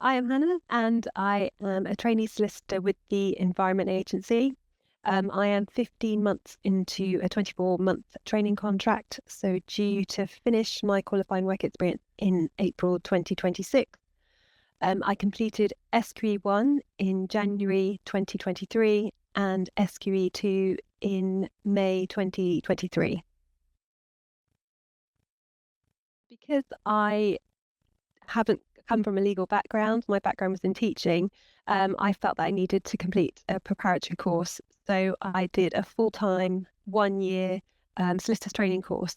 I am Hannah, and I am a trainee solicitor with the Environment Agency. I am 15 months into a 24-month training contract, so due to finish my qualifying work experience in April 2026. I completed SQE1 in January 2023 and SQE2 in May 2023. Because I haven't come from a legal background, my background was in teaching, I felt that I needed to complete a preparatory course. So I did a full-time 1-year solicitor's training course,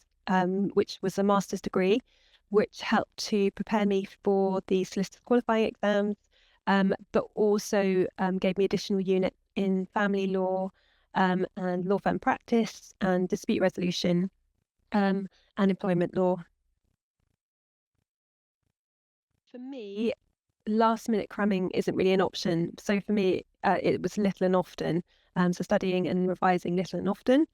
which was a master's degree, which helped to prepare me for the solicitor's qualifying exams, but also gave me additional unit in family law and law firm practice and dispute resolution and employment law. For me, last minute cramming isn't really an option. So for me, it was little and often. So studying and revising little and often.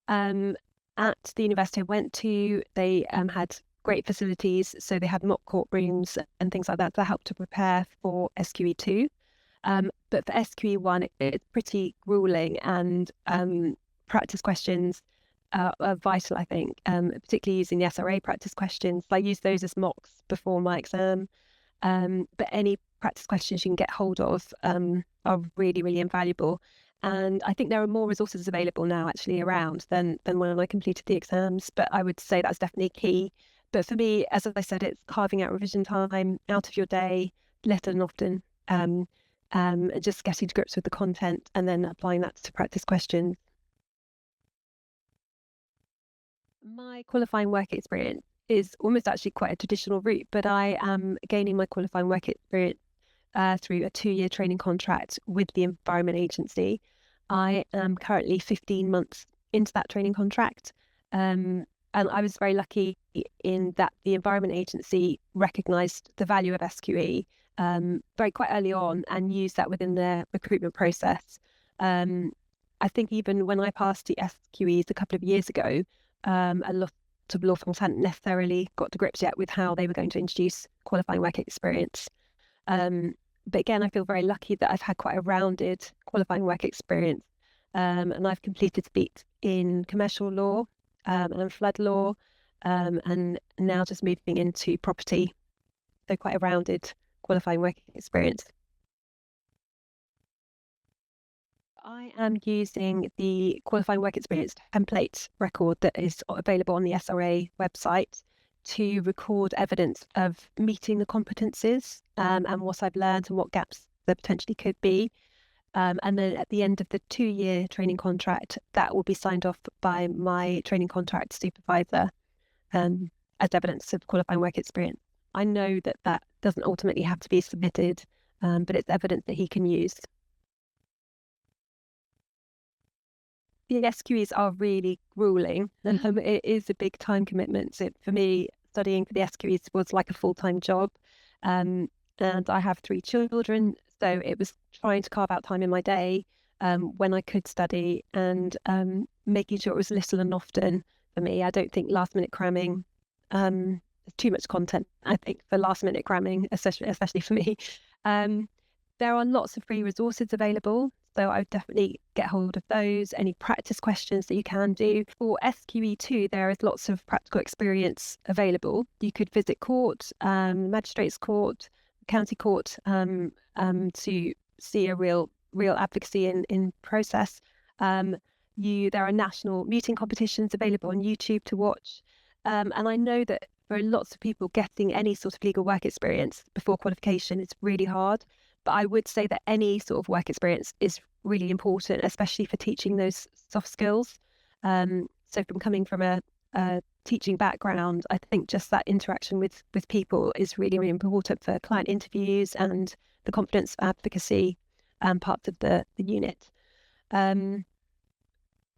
At the university I went to, they had great facilities. So they had mock court rooms and things like that helped to prepare for SQE2. But for SQE1, it's pretty grueling, and practice questions are vital, I think, particularly using the SRA practice questions. I use those as mocks before my exam. But any practice questions you can get hold of are really, really invaluable. And I think there are more resources available now actually around than when I completed the exams. But I would say that's definitely key. But for me, as I said, it's carving out revision time out of your day, little and often, just getting to grips with the content and then applying that to practice questions. My qualifying work experience is almost actually quite a traditional route, but I am gaining my qualifying work experience through a 2-year training contract with the Environment Agency. I am currently 15 months into that training contract. And I was very lucky in that the Environment Agency recognised the value of SQE quite early on and used that within their recruitment process. I think even when I passed the SQEs a couple of years ago, a lot of law firms hadn't necessarily got to grips yet with how they were going to introduce qualifying work experience. But again, I feel very lucky that I've had quite a rounded qualifying work experience. And I've completed speech in commercial law and flood law, and now just moving into property. So quite a rounded qualifying work experience. I am using the qualifying work experience template record that is available on the SRA website to record evidence of meeting the competencies and what I've learned and what gaps there potentially could be. And then at the end of the 2-year training contract, that will be signed off by my training contract supervisor as evidence of qualifying work experience. I know that that doesn't ultimately have to be submitted, but it's evidence that he can use. The SQEs are really grueling. It is a big time commitment. So for me, studying for the SQEs was like a full-time job. And I have 3 children, so it was trying to carve out time in my day when I could study and making sure it was little and often for me. I don't think last-minute cramming, there's too much content, I think, for last-minute cramming, especially for me. There are lots of free resources available, so I would definitely get hold of those. Any practice questions that you can do. For SQE2, there is lots of practical experience available. You could visit court, magistrates court, county court, to see a real advocacy in process. There are national muting competitions available on YouTube to watch. And I know that for lots of people, getting any sort of legal work experience before qualification is really hard. But I would say that any sort of work experience is really important, especially for teaching those soft skills. So from coming from a teaching background, I think just that interaction with people is really, really important for client interviews and the confidence advocacy parts of the unit. And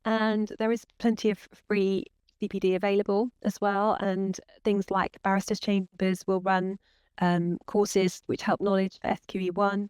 there is plenty of free CPD available as well, and things like barristers' chambers will run courses which help knowledge for SQE1.